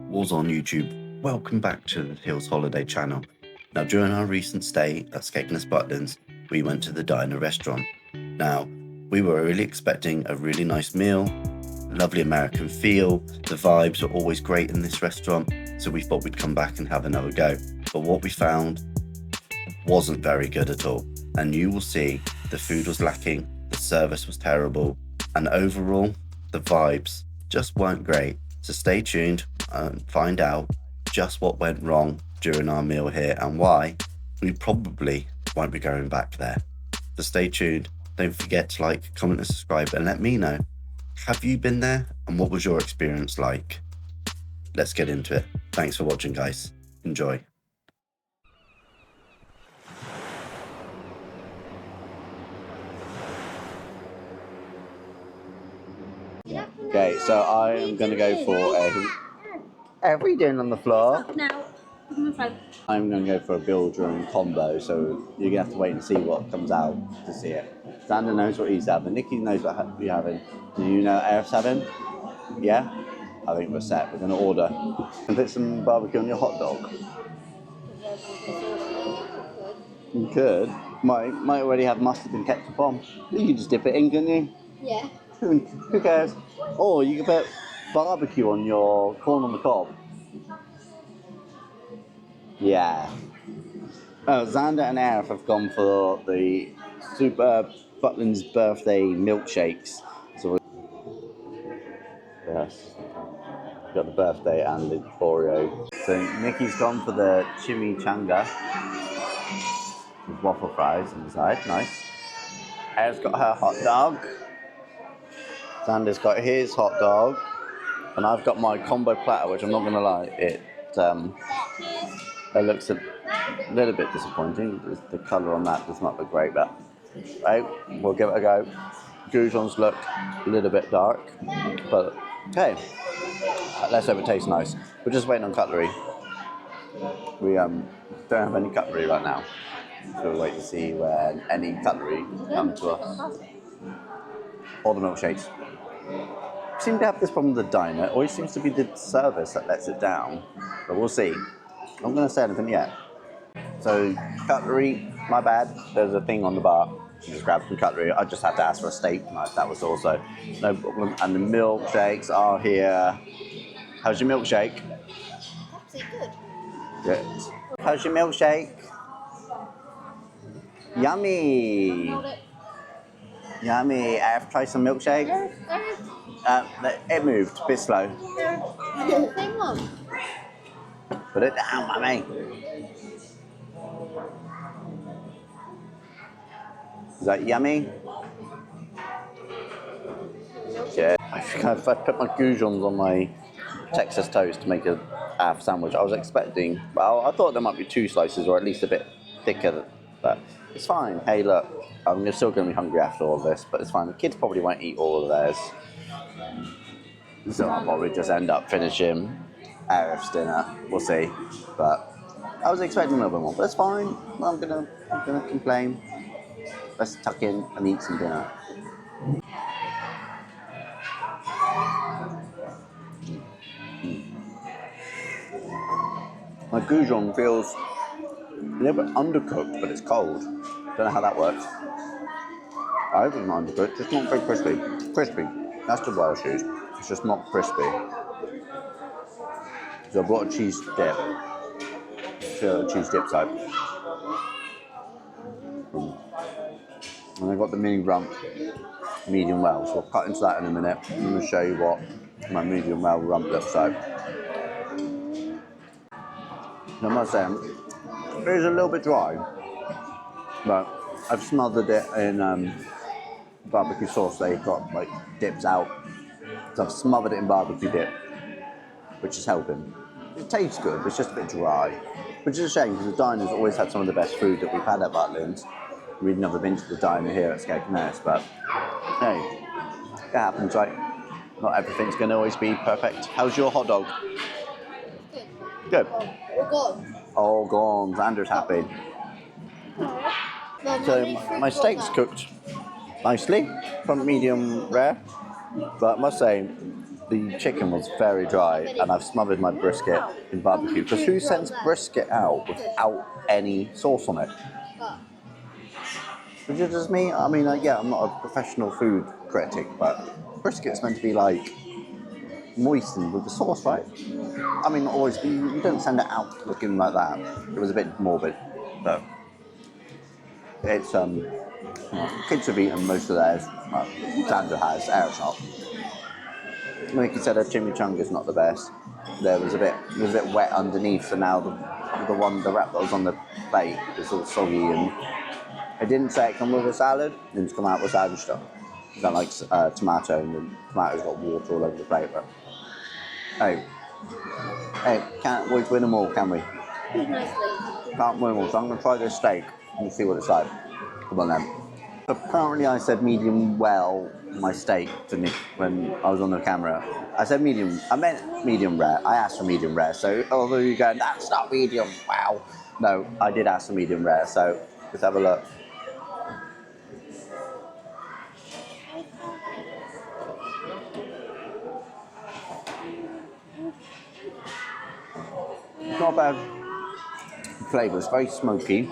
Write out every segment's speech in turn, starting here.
was on YouTube. Welcome back to the Hills Holiday channel. Now, during our recent stay at Skegness Butlins, we went to the diner restaurant. Now, we were really expecting a really nice meal, lovely American feel. The vibes are always great in this restaurant, so we thought we'd come back and have another go. But what we found wasn't very good at all. And you will see the food was lacking, the service was terrible, and overall, the vibes just weren't great. So stay tuned and find out just what went wrong during our meal here and why we probably won't be going back there. So stay tuned. Don't forget to like, comment and subscribe and let me know. Have you been there and what was your experience like? Let's get into it. Thanks for watching, guys. Enjoy. Okay, so I am going to go for a... What are we doing on the floor? Now, I'm going to go for a builder and combo, so you're going to have to wait and see what comes out to see it. Xander knows what he's having. Nikki knows what we're having. Do you know what Eric's having? Yeah? I think we're set. We're going to order. And put some barbecue on your hot dog. You could. Might already have mustard and ketchup on. You can just dip it in, couldn't you? yeah. Who cares? Or you could put barbecue on your corn on the cob. Yeah. Xander and Arif have gone for the Super Butlins birthday milkshakes. So yes, got the birthday and the Oreo. So Nikki's gone for the chimichanga with waffle fries inside. Nice. Arif's got her hot dog. Xander's got his hot dog, and I've got my combo platter, which I'm not gonna lie, it looks a little bit disappointing. The colour on that does not look great, but right, we'll give it a go. Goujons look a little bit dark, but hey, let's hope it tastes nice. We're just waiting on cutlery. We don't have any cutlery right now, so we'll wait to see when any cutlery comes to us. All the milkshakes. We seem to have this problem with the diner. It always seems to be the service that lets it down, but we'll see. I'm not going to say anything yet. So, cutlery, my bad. There's a thing on the bar. You just grab some cutlery. I just had to ask for a steak knife. That was also no problem. And the milkshakes are here. How's your milkshake? Absolutely good. Good. How's your milkshake? Yummy. Yummy. I have to try some milkshake. It moved a bit slow. Same one. Put it down, mummy. Is that yummy? Yeah. I think I put my goujons on my Texas toast to make a half sandwich. I was expecting, well, I thought there might be 2 slices or at least a bit thicker, but it's fine. Hey, look, I'm still going to be hungry after all this, but it's fine. The kids probably won't eat all of theirs. So I'll probably just end up finishing Arif's dinner. We'll see. But I was expecting a little bit more, but it's fine. I'm gonna complain. Let's tuck in and eat some dinner. My goujon feels a little bit undercooked, but it's cold. Don't know how that works. I hope it's not undercooked, just not very crispy. Crispy, that's the word I choose. It's just not crispy. So I bought a cheese dip. Cheese dip type. And I got the mini rump medium well. So I'll cut into that in a minute. I'm going to show you what my medium well rump looks like. I must say, it is a little bit dry, but I've smothered it in barbecue sauce. They've got like dips out. So I've smothered it in barbecue dip, which is helping. It tastes good, but it's just a bit dry, which is a shame because the diner's always had some of the best food that we've had at Butlins. We've never been to the diner here at Skegness, but hey, it happens, right? Not everything's going to always be perfect. How's your hot dog? Good. All gone. All gone. Xander's happy. So my steak's cooked nicely, from medium rare, but I must say, the chicken was very dry, and I've smothered my brisket in barbecue. Because who sends brisket out without any sauce on it? Is it just me? I mean, yeah, I'm not a professional food critic, but brisket's meant to be like moistened with the sauce, right? I mean, not always, but you don't send it out looking like that. It was a bit morbid, but it's kids have eaten most of theirs. Well, Sandra has, Eric's not. Like you said, her chimichanga's not the best. It was a bit wet underneath, so now the wrap that was on the plate is all soggy, and it didn't say it come with a salad. It didn't come out with salad stuff. It's got like tomato, and the tomato's got water all over the plate. But hey, can't always win them all, can we? Can't win them all. So I'm gonna try this steak and see what it's like. Come on then. Apparently I said medium well, my steak, to Nick when I was on the camera. I said medium, I meant medium rare. I asked for medium rare, so although you're going, that's not medium, wow. No, I did ask for medium rare, so let's have a look. It's not bad flavour, it's very smoky.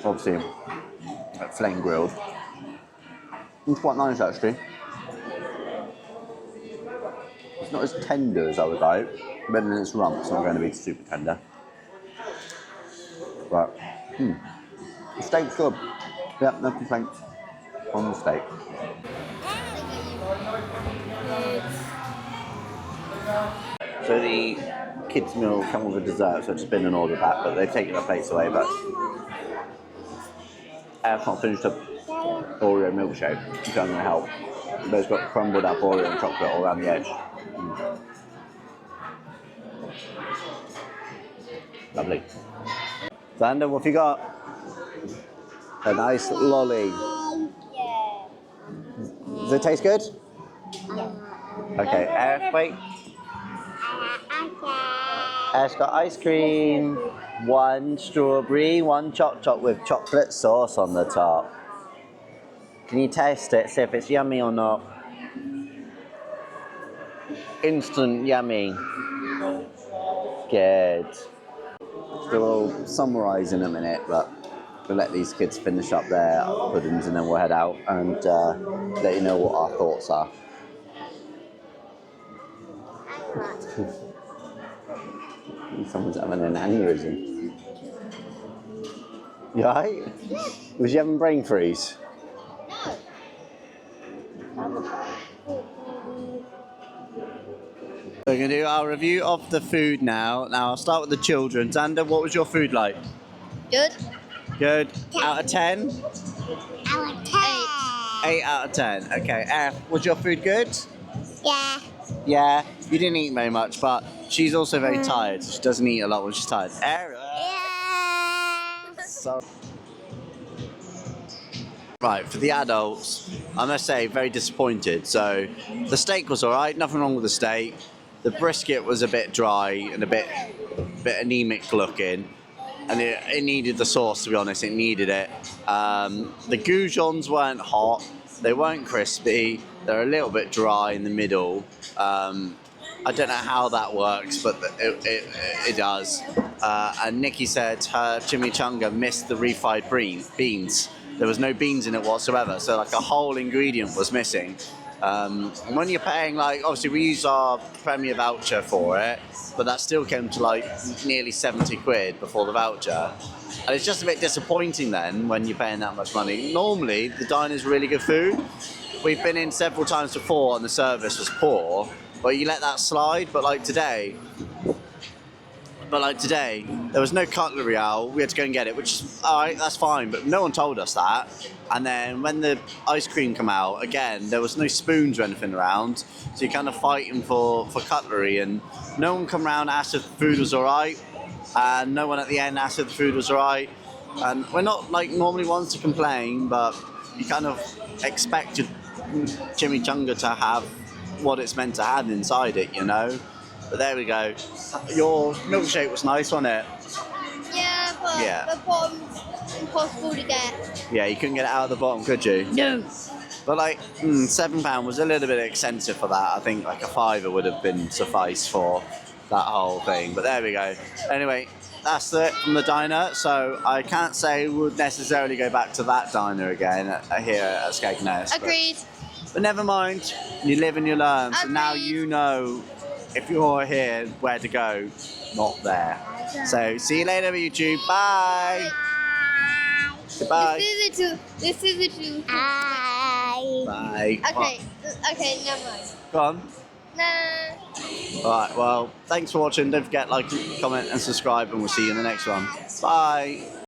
Obviously, flame grilled. It's quite nice actually. It's not as tender as I would like, but then it's rump, it's not going to be super tender. But, the steak's good. Yeah, no complaints on the steak. So the kids' meal come with a dessert, so I've just been and ordered that, but they've taken their plates away, but I've not finished up Oreo milkshake, which I'm going to help. But it's got crumbled up Oreo and chocolate all around the edge. Lovely. Xander, what have you got? A nice lolly. Yeah. Does it taste good? Yeah. Okay, Eric, wait. Eric's got ice cream. One strawberry, one choc with chocolate sauce on the top. Can you taste it, see if it's yummy or not? Instant yummy. Good. So we'll summarise in a minute, but we'll let these kids finish up their puddings and then we'll head out and let you know what our thoughts are. Someone's having an aneurysm. You alright? Was you having brain freeze? We're going to do our review of the food now. Now I'll start with the children. Xander, what was your food like? Good. Good. Out of 10? Out of 10. 8 out of 10. Okay. Was your food good? Yeah. Yeah. You didn't eat very much, but she's also very tired. She doesn't eat a lot when she's tired. So, right, for the adults, I must say, very disappointed. So, the steak was alright, nothing wrong with the steak. The brisket was a bit dry and a bit anemic looking. And it needed the sauce, to be honest, it needed it. The goujons weren't hot, they weren't crispy, they're a little bit dry in the middle. I don't know how that works, but it does. And Nikki said her chimichanga missed the refried beans. There was no beans in it whatsoever, so like a whole ingredient was missing. And when you're paying, like, obviously we used our Premier voucher for it, but that still came to like nearly 70 quid before the voucher. And it's just a bit disappointing then when you're paying that much money. Normally, the diner's really good food. We've been in several times before and the service was poor, but you let that slide. But like today, there was no cutlery out. We had to go and get it, which is alright, that's fine, but no one told us that. And then when the ice cream came out, again, there was no spoons or anything around, so you're kind of fighting for cutlery, and no one come around and asked if the food was alright, and no one at the end asked if the food was alright. And we're not like normally ones to complain, but you kind of expect your chimichanga to have what it's meant to have inside it, you know? But there we go. Your milkshake was nice, wasn't it? Yeah, but the bottom's impossible to get. Yeah, you couldn't get it out of the bottom, could you? No. But like, £7 was a little bit expensive for that. I think like a fiver would have been suffice for that whole thing. But there we go. Anyway, that's it from the diner. So I can't say we would necessarily go back to that diner again here at Skegness. Agreed. But never mind. You live and you learn. So now Agreed. you know if you're here where to go, not there. So see you later, YouTube. Bye. Goodbye. This is the two. Bye. Okay, never mind. Go on. Nah. Alright, well, thanks for watching. Don't forget, like, comment, and subscribe, and we'll see you in the next one. Bye.